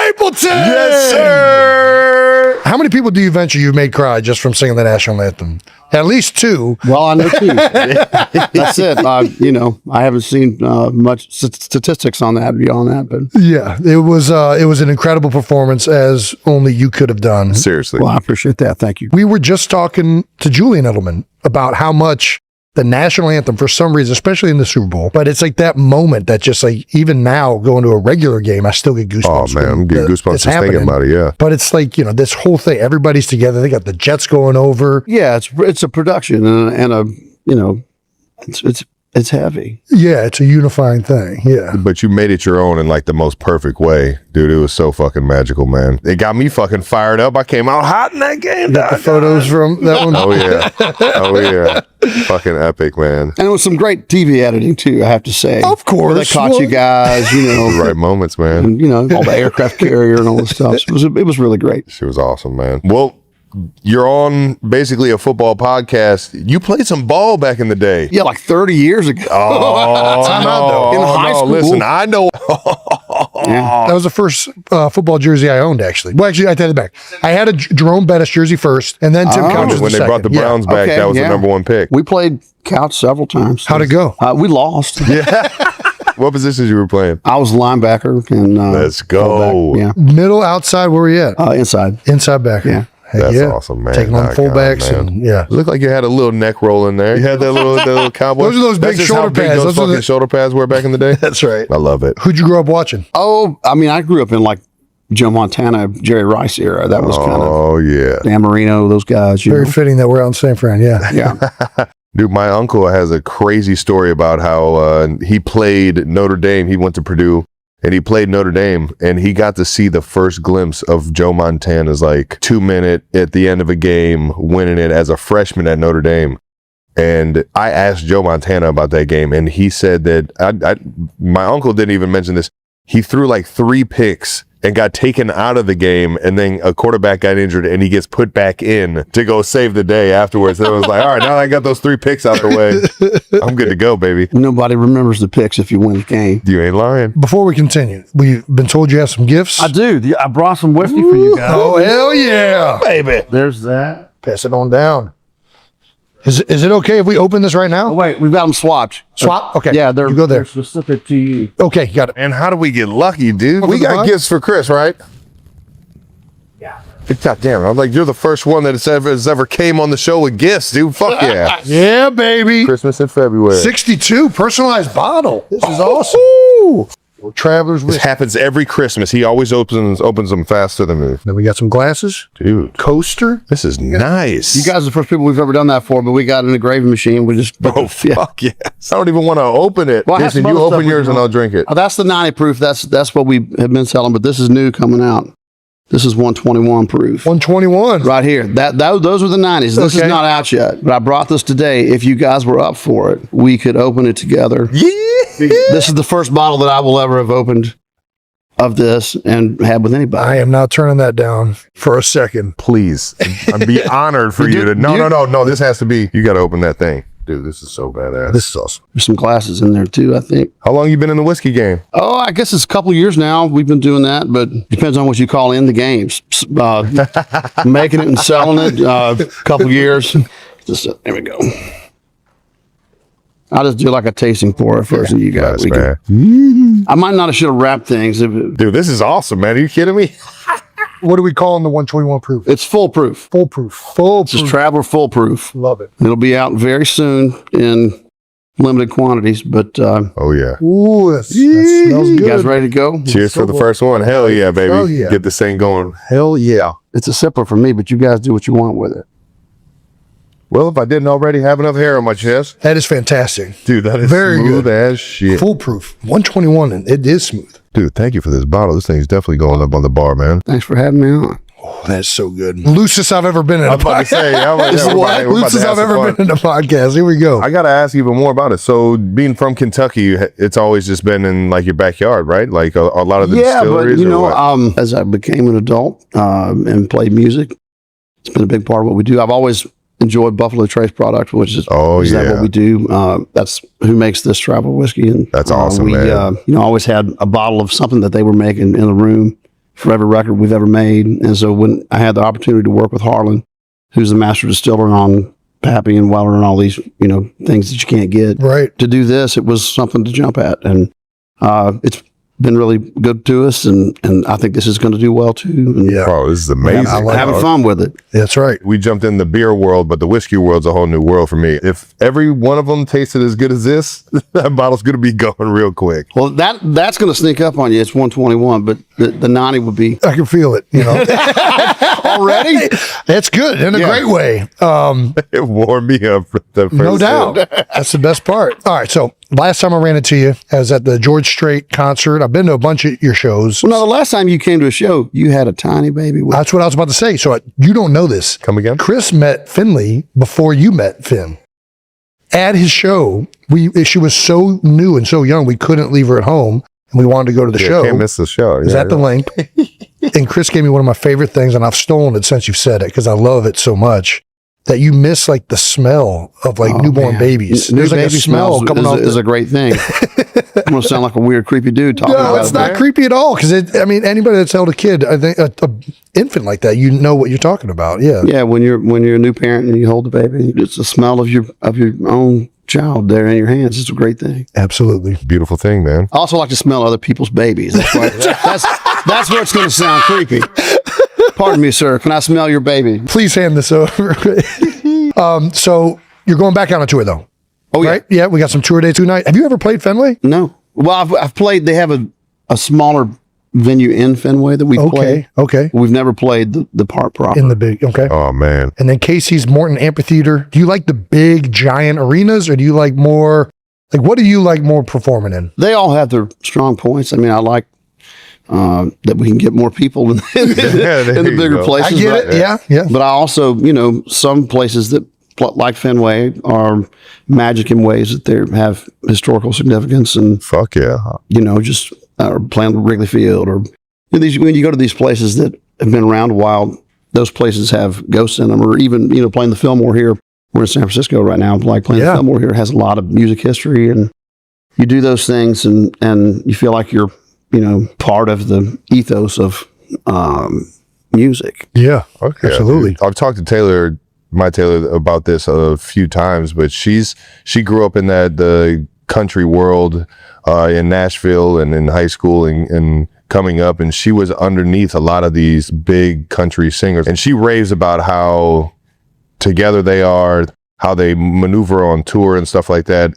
Stapleton! Yes, sir! How many people do you venture you've made cry just from singing the national anthem? At least 2. Well, I know 2. That's it. I haven't seen much statistics on that beyond that, but yeah, it was an incredible performance, as only you could have done. Seriously. Well, I appreciate that. Thank you. We were just talking to Julian Edelman about how much the national anthem, for some reason, especially in the Super Bowl, but it's like that moment that just like, even now going to a regular game, I still get goosebumps. Oh man, I'm getting goosebumps just thinking about it. Yeah, but it's like, this whole thing, everybody's together. They got the Jets going over. Yeah, it's a production and it's heavy. Yeah, it's a unifying thing. Yeah, but you made it your own in like the most perfect way, dude. It was so fucking magical, man. It got me fucking fired up. I came out hot in that game. Got the photos from that one. Oh yeah, fucking epic, man. And it was some great TV editing too, I have to say. Of course, they caught you guys, the right moments, man. And, all the aircraft carrier and all this stuff. It was really great. She was awesome, man. Well, you're on basically a football podcast. You played some ball back in the day. Yeah, like 30 years ago. Oh, in high school. Listen, I know. Yeah. That was the first football jersey I owned, actually. Well, actually, I take it back. I had a Jerome Bettis jersey first, and then Tim Couch was when the they brought the second. Browns back, that was the number 1 pick. We played Couch several times. How'd it go? We lost. Yeah. What positions you were playing? I was linebacker. And let's go. Yeah. Middle, outside, where were you at? Inside. Inside backer. Yeah. That's awesome, man. Taking on fullbacks and It looked like you had a little neck roll in there. You had that little cowboy. Those are those big shoulder pads. Those fucking shoulder pads were back in the day. That's right. I love it. Who'd you grow up watching? Oh, I mean, I grew up in like Joe Montana, Jerry Rice era. That was kind of. Oh yeah. Dan Marino, those guys. Very fitting that we're on the same friend. Yeah. Yeah. Dude, my uncle has a crazy story about how he played Notre Dame. He went to Purdue. And he played Notre Dame, and he got to see the first glimpse of Joe Montana's like 2-minute at the end of a game, winning it as a freshman at Notre Dame. And I asked Joe Montana about that game, and he said that my uncle didn't even mention this. He threw like 3 picks and got taken out of the game, and then a quarterback got injured, and he gets put back in to go save the day afterwards. And it was like, all right, now I got those 3 picks out the way. I'm good to go, baby. Nobody remembers the picks if you win the game. You ain't lying. Before we continue, we've been told you have some gifts. I do. I brought some whiskey for you guys. Oh, hell yeah. Baby. There's that. Pass it on down. Is it okay if we open this right now? Oh, wait, we've got them swapped. Swap? Okay. Yeah, you go there. they're specific to you. Okay, got it. And how do we get lucky, dude? Over We the got bug? gifts for Chris, right? Yeah. God damn it. I'm like, you're the first one that has ever came on the show with gifts, dude. Fuck yeah. Yeah, baby. Christmas in February. 62, personalized bottle. This is awesome. Travelers This happens every Christmas. He always opens them faster than me. Then we got some glasses. Dude, Coaster. this is nice. You guys are the first people we've ever done that for, but we got an engraving machine. We just Oh, fuck yes. I don't even want to open it. Well, I have Listen, some you other open stuff yours we and can I'll drink it. Oh, that's the 90 proof. That's what we have been selling, but this is new coming out. This is 121 proof. 121. Right here. Those were the 90s. This is Okay. not out yet, but I brought this today. If you guys were up for it, we could open it together. Yeah. This is the first bottle that I will ever have opened of this and had with anybody. I am not turning that down for a second. Please. I'd be honored for you to. No. This has to be. You got to open that thing. Dude, this is so badass. This is awesome. There's some glasses in there too, I think. How long you been in the whiskey game? Oh, I guess it's a couple of years now. We've been doing that, but depends on what you call in the games. Making it and selling it, a couple of years. There we go. I'll just do like a tasting pour at first, and you guys. Nice, man. I might not have should have wrapped things. Dude, this is awesome, man. Are you kidding me? What are we calling the 121 proof? It's foolproof. Foolproof. It's just Traveler foolproof. Love it. It'll be out very soon in limited quantities, but Oh, yeah. Ooh, that smells good. you guys ready to go? Cheers for the first one. Hell yeah, baby. Hell yeah. Get this thing going. Hell yeah. It's a sipper for me, but you guys do what you want with it. Well, if I didn't already have enough hair on my chest. That is fantastic. Dude, that is Very smooth good. as shit. Foolproof. 121, and it is smooth. Dude, thank you for this bottle. This thing's definitely going up on the bar, man. Thanks for having me on. Oh, that's so good. Loosest I've ever been in a I was about to say, This is what? Loosest I've ever been in a podcast. Here we go. I got to ask even more about it. So being from Kentucky, it's always just been in like your backyard, right? Like a lot of the distilleries? But you or know, what? as I became an adult and played music, it's been a big part of what we do. I've always enjoyed Buffalo Trace product, which is is that what we do. That's who makes this travel whiskey, and That's awesome, we man. always had a bottle of something that they were making in the room for every record we've ever made. And so when I had the opportunity to work with Harlan, who's the master distiller on Pappy and Weller and all these, things that you can't get, Right. to do this, it was something to jump at. And it's been really good to us, and I think this is going to do well too. And Yeah. Oh, this is amazing. having fun with it. That's right. We jumped in the beer world, but the whiskey world's a whole new world for me. If every one of them tasted as good as this, that bottle's going to be going real quick. Well, that's going to sneak up on you. It's 121, but the 90 would be I can feel it, already. It's good in a Yeah. great way. It warmed me up for the first No doubt. sip. That's the best part. All right. So last time I ran into you, I was at the George Strait concert. I've been to a bunch of your shows. Well, no, the last time you came to a show, you had a tiny baby. That's what I was about to say. So you don't know this. Come again? Chris met Finley before you met Finn. At his show, she was so new and so young, we couldn't leave her at home, and we wanted to go to the show. Can't miss the show. Is that the link? And Chris gave me one of my favorite things, and I've stolen it since you've said it because I love it so much. That you miss like the smell of like newborn babies. New There's like a baby smell smells coming off. is a great thing. I'm going to sound like a weird, creepy dude talking No, about it's it. not creepy at all. Because anybody that's held a kid, I think a infant like that, you know what you're talking about. Yeah. Yeah, when you're a new parent and you hold the baby, it's the smell of your own child there in your hands. It's a great thing. Absolutely. Beautiful thing, man. I also like to smell other people's babies. That's why, that's where it's going to sound creepy. Pardon me, sir. Can I smell your baby? Please hand this over. So you're going back on a tour though. Oh yeah. Right? Yeah. We got some tour dates tonight. Have you ever played Fenway? No. Well, I've played. They have a smaller venue in Fenway that we play. Okay. We've never played the part proper. In the big, okay. Oh, man. And then Casey's Morton Amphitheater. Do you like the big giant arenas or do you like more, like what do you like more performing in? They all have their strong points. I mean, I like that we can get more people in there in the you bigger go. places. I get but, it. Yeah. But I also, some places that like Fenway are magic in ways that they have historical significance and, Fuck yeah. just playing Wrigley Field or when you go to these places that have been around a while, those places have ghosts in them, or even, playing the Fillmore here. We're in San Francisco right now. Like playing the Fillmore here has a lot of music history, and you do those things and you feel like you're, part of the ethos of music. Yeah. Okay. Absolutely. Dude. I've talked to my Taylor about this a few times, but she grew up in the country world in Nashville and in high school and coming up, and she was underneath a lot of these big country singers, and she raves about how together they are, how they maneuver on tour and stuff like that.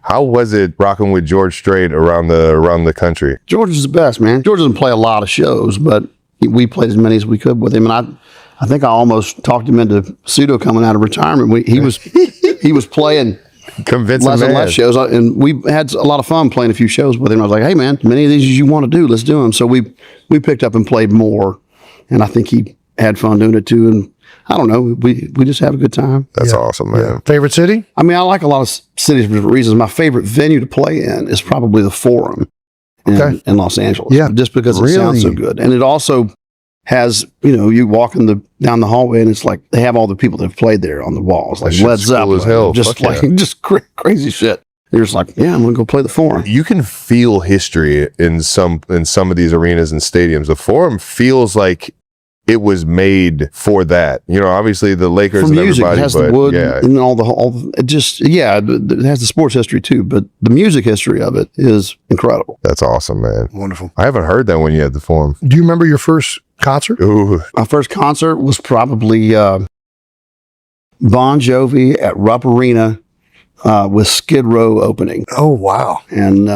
How was it rocking with George Strait around the country? George is the best, man. George doesn't play a lot of shows, but we played as many as we could with him, and I think I almost talked him into pseudo coming out of retirement. He was playing Convincing less and man. less shows, and we had a lot of fun playing a few shows with him. I was like, hey man, many of these as you want to do, let's do them. So we picked up and played more, and I think he had fun doing it too. And I don't know, we just have a good time. That's awesome, man. Yeah. Favorite city? I mean, I like a lot of cities for different reasons. My favorite venue to play in is probably the Forum in Los Angeles. Yeah. Just because it sounds so good. And it also has, you walk down the hallway and it's like they have all the people that have played there on the walls, like That Led shit's cool Zeppelin, as hell. just Fuck like yeah. just crazy shit. You're just like, yeah, I'm gonna go play the Forum. You can feel history in some of these arenas and stadiums. The Forum feels like it was made for that. Obviously the Lakers For and music, everybody, it has but the wood yeah. and all the it just it has the sports history too, but the music history of it is incredible. That's awesome, man. Wonderful. I haven't heard that one yet, the Forum. Do you remember your first concert? Ooh. My first concert was probably Bon Jovi at Rupp Arena with Skid Row opening. Oh, wow. And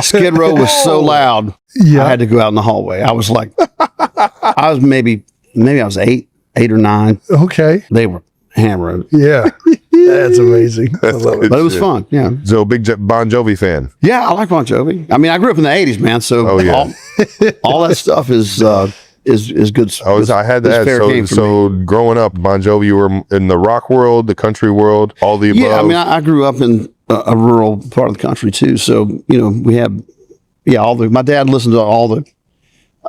Skid Row was so loud, Yeah. I had to go out in the hallway. I was like, I was maybe I was eight or nine. Okay. They were hammering. Yeah. That's amazing. I love it. good. But it was shit. fun, yeah. So big Bon Jovi fan. Yeah, I like Bon Jovi. I mean, I grew up in the 80s, man, so Oh, yeah. all that stuff is good. I had is that. fair game for me. So growing up, Bon Jovi, you were in the rock world, the country world, all the above. Yeah, I mean, I grew up in a rural part of the country too, so we have my dad listened to all the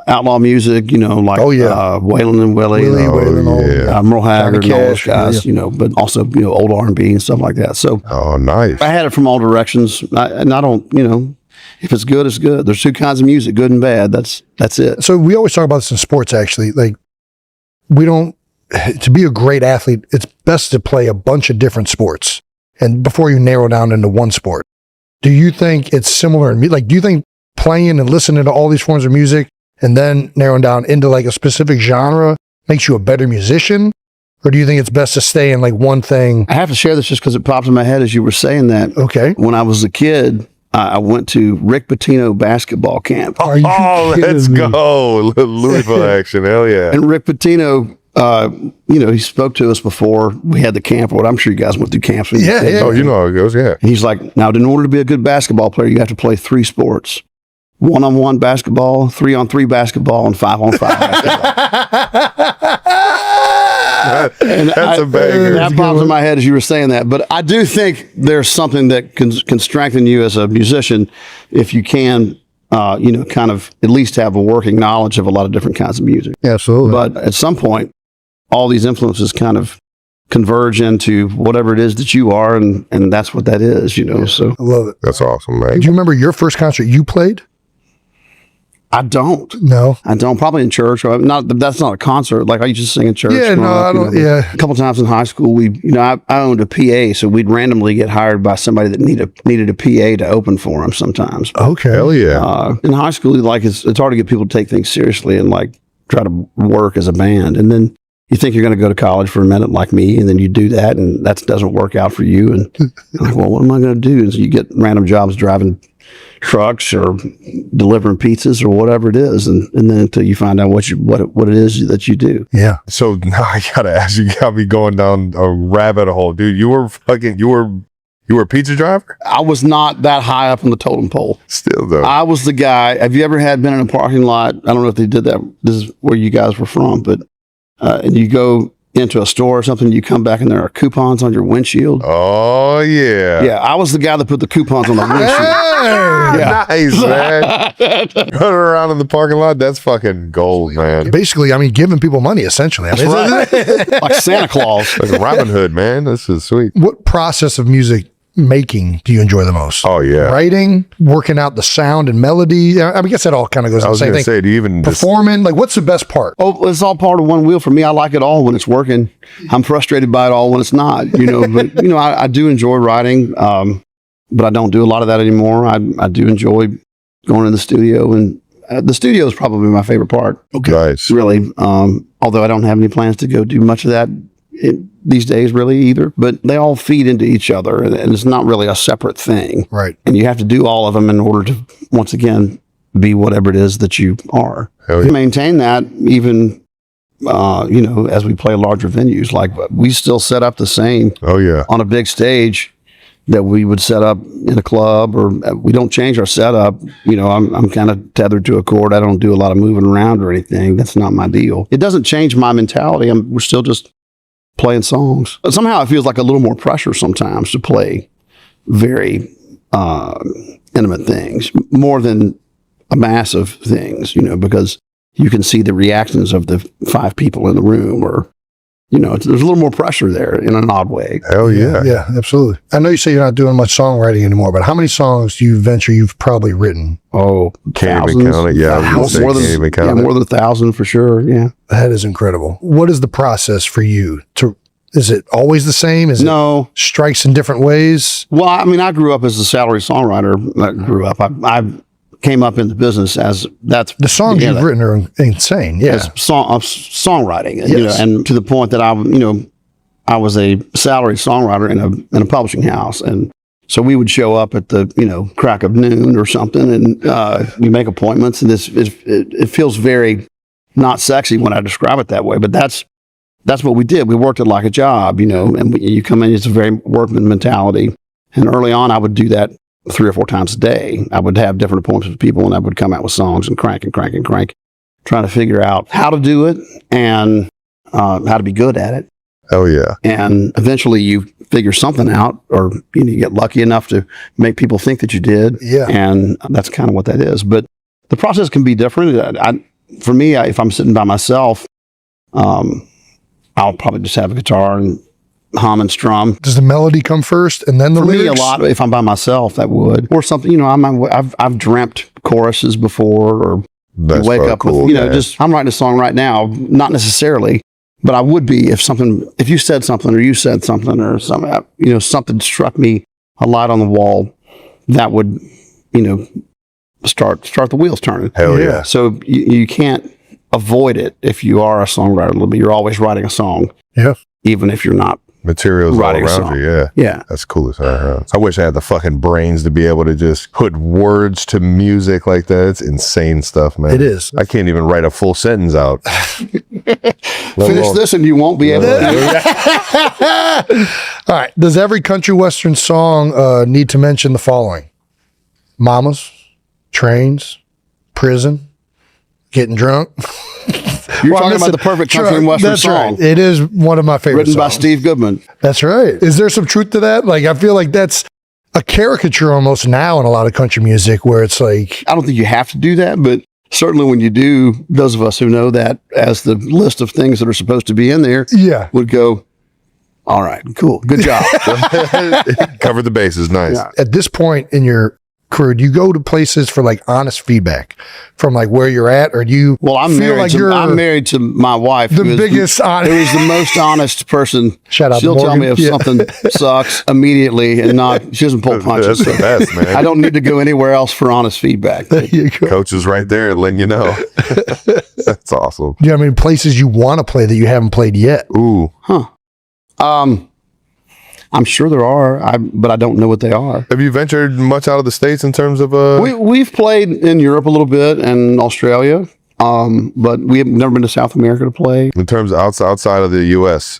outlaw music, like Waylon and Willie, Merle Haggard, and all those guys, but also old R&B and stuff like that. So Oh, nice. I had it from all directions, and I don't, If it's good, it's good. There's two kinds of music, good and bad. That's it. So we always talk about this in sports, actually. Like, to be a great athlete, it's best to play a bunch of different sports and before you narrow down into one sport. Do you think it's similar? Like, do you think playing and listening to all these forms of music and then narrowing down into like a specific genre makes you a better musician? Or do you think it's best to stay in like one thing? I have to share this just because it popped in my head as you were saying that. Okay. When I was a kid, I went to Rick Pitino basketball camp. Are you let's kidding me? go. Louisville action. Hell yeah. And Rick Pitino, he spoke to us before we had the camp. Or I'm sure you guys went through camps. When you were Yeah, kids. yeah. Oh, you know how it goes. Yeah. And he's like, now, in order to be a good basketball player, you have to play 3 sports: 1-on-1 basketball, 3-on-3 basketball, and 5-on-5 basketball. That's a banger. That pops in my head as you were saying that. But I do think there's something that can strengthen you as a musician if you can, kind of at least have a working knowledge of a lot of different kinds of music. Absolutely. But at some point, all these influences kind of converge into whatever it is that you are, and that's what that is, So I love it. That's awesome, man. Do you remember your first concert you played? I don't. No. I don't. Probably in church. Or not. That's not a concert. Like I used to sing in church. Yeah, growing no, up, I don't. Yeah. A couple times in high school, I owned a PA, so we'd randomly get hired by somebody that needed a PA to open for them sometimes. Okay. Hell yeah. In high school, like it's hard to get people to take things seriously and like try to work as a band. And then you think you're going to go to college for a minute like me, and then you do that, and that doesn't work out for you. And I'm like, well, what am I going to do? And so you get random jobs driving trucks or delivering pizzas or whatever it is, and then until you find out what it is that you do. Yeah. So now I gotta ask you, got me going down a rabbit hole, dude. You were a pizza driver? I was not that high up on the totem pole. Still though. I was the guy. Have you ever been in a parking lot? I don't know if they did that. This is where you guys were from, but and you go into a store or something, you come back and there are coupons on your windshield. Oh yeah. Yeah, I was the guy that put the coupons on the windshield. Yeah. Nice, man. Running around in the parking lot, that's fucking gold, man. Basically, I mean, giving people money, essentially. I mean, Right. Like Santa Claus. Like a Robin Hood, man. This is sweet. What process of music making do you enjoy the most? Oh yeah. Writing, working out the sound and melody. I guess that all kind of goes I in the was same gonna thing. say, do you even Performing, like, what's the best part? Oh, it's all part of one wheel for me. I like it all when it's working. I'm frustrated by it all when it's not. But I do enjoy writing, but I don't do a lot of that anymore. I do enjoy going in the studio, and the studio is probably my favorite part. Nice. Really, although I don't have any plans to go do much of that these days, really either. But they all feed into each other, and it's not really a separate thing. Right. And you have to do all of them in order to, once again, be whatever it is that you are. Hell yeah. To maintain that, even as we play larger venues, like we still set up the same Oh yeah. on a big stage that we would set up in a club, or we don't change our setup. I'm kind of tethered to a chord. I don't do a lot of moving around or anything. That's not my deal. It doesn't change my mentality. We're still just playing songs. But somehow it feels like a little more pressure sometimes to play very intimate things, more than a mass of things, because you can see the reactions of the 5 people in the room, or there's a little more pressure there in an odd way. Hell yeah. Yeah, absolutely. I know you say you're not doing much songwriting anymore, but how many songs do you venture you've probably written? Oh, Can't thousands. even count it. Yeah, I was gonna say, more than, can't even count yeah, it. more than 1,000 for sure. Yeah. That is incredible. What is the process for you is it always the same? Is No. it strikes in different ways? Well, I grew up as a salary songwriter. I came up in the business as that's The songs you've written are insane. Yeah. as songwriting, Yes. and to the point that I was a salary songwriter in a publishing house, and so we would show up at the crack of noon or something, and we make appointments, and it feels very not sexy when I describe it that way, but that's what we did. We worked it like a job, and you come in, it's a very workman mentality, and early on I would do that 3 or 4 times a day. I would have different appointments with people, and I would come out with songs and crank, trying to figure out how to do it and how to be good at it. Hell yeah. And eventually you figure something out, or you get lucky enough to make people think that you did. Yeah. And that's kind of what that is. But the process can be different. For me, if I'm sitting by myself, I'll probably just have a guitar and hum and strum. Does the melody come first and then the For me, lyrics? a lot, if I'm by myself, that would. Or something, I've dreamt choruses before, or That's you wake probably up cool, with, yeah. just, I'm writing a song right now, not necessarily, but I would be if you said something, or you said something, or something, something struck me, a light on the wall, that would, start the wheels turning. Hell yeah. So you can't avoid it if you are a songwriter a little bit. You're always writing a song. Yeah. Even if you're not. Materials all Writing a around song. you, yeah. Yeah. That's cool as hell. I wish I had the fucking brains to be able to just put words to music like that. It's insane stuff, man. It is. I can't even write a full sentence out. Finish this and you won't be able to. All right. Does every country western song need to mention the following? Mamas, trains, prison, getting drunk. You're Well, I'm talking about missing- the perfect country Sure, and western that's song. Right. It is one of my favorite Written by songs. Steve Goodman. That's right. Is there some truth to that? Like, I feel like that's a caricature almost now in a lot of country music where it's like, I don't think you have to do that, but certainly when you do, those of us who know that as the list of things that are supposed to be in there yeah. would go, all right, cool, good job. Cover the bases. Nice. Yeah. At this point in your career, do you go to places for like honest feedback from like where you're at, or do you Well, I'm feel married. like I'm married to my wife. the who is biggest honest? Who is the most honest person. Shout out to She'll tell me Morgan. if Yeah. something sucks immediately, and not. She doesn't pull punches. That's the best, man. I don't need to go anywhere else for honest feedback. There you go. Coach is right there letting you know. That's awesome. Do you have any places you want to play that you haven't played yet? Ooh. I'm sure there are, but I don't know what they are. Have you ventured much out of the States in terms of We've played in Europe a little bit and Australia, but we have never been to South America to play. in terms of outside of the US?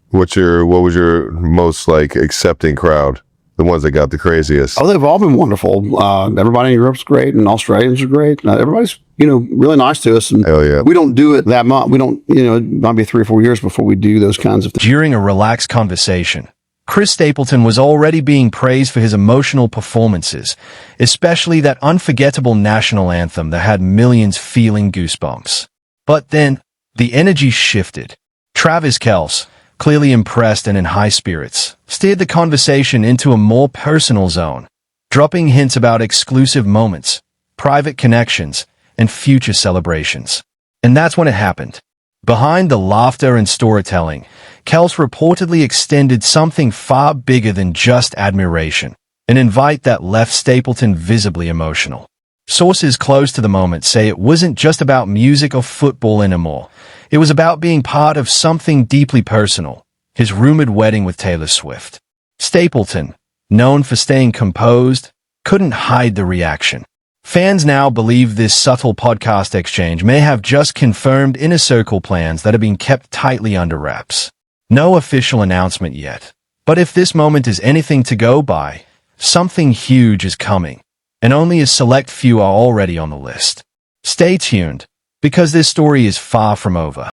What was your most like accepting crowd? The ones that got the craziest. Oh, they've all been wonderful. Everybody in Europe's great, and Australians are great. Everybody's really nice to us, and Hell yeah. we don't do it that much. We don't, it might be 3 or 4 years before we do those kinds of things. During a relaxed conversation, Chris Stapleton was already being praised for his emotional performances, especially that unforgettable national anthem that had millions feeling goosebumps. But then, the energy shifted. Travis Kelce, clearly impressed and in high spirits, steered the conversation into a more personal zone, dropping hints about exclusive moments, private connections, and future celebrations. And that's when it happened. Behind the laughter and storytelling, Kelce reportedly extended something far bigger than just admiration, an invite that left Stapleton visibly emotional. Sources close to the moment say it wasn't just about music or football anymore. It was about being part of something deeply personal, his rumored wedding with Taylor Swift. Stapleton, known for staying composed, couldn't hide the reaction. Fans now believe this subtle podcast exchange may have just confirmed inner circle plans that have been kept tightly under wraps. No official announcement yet. But if this moment is anything to go by, something huge is coming, and only a select few are already on the list. Stay tuned, because this story is far from over.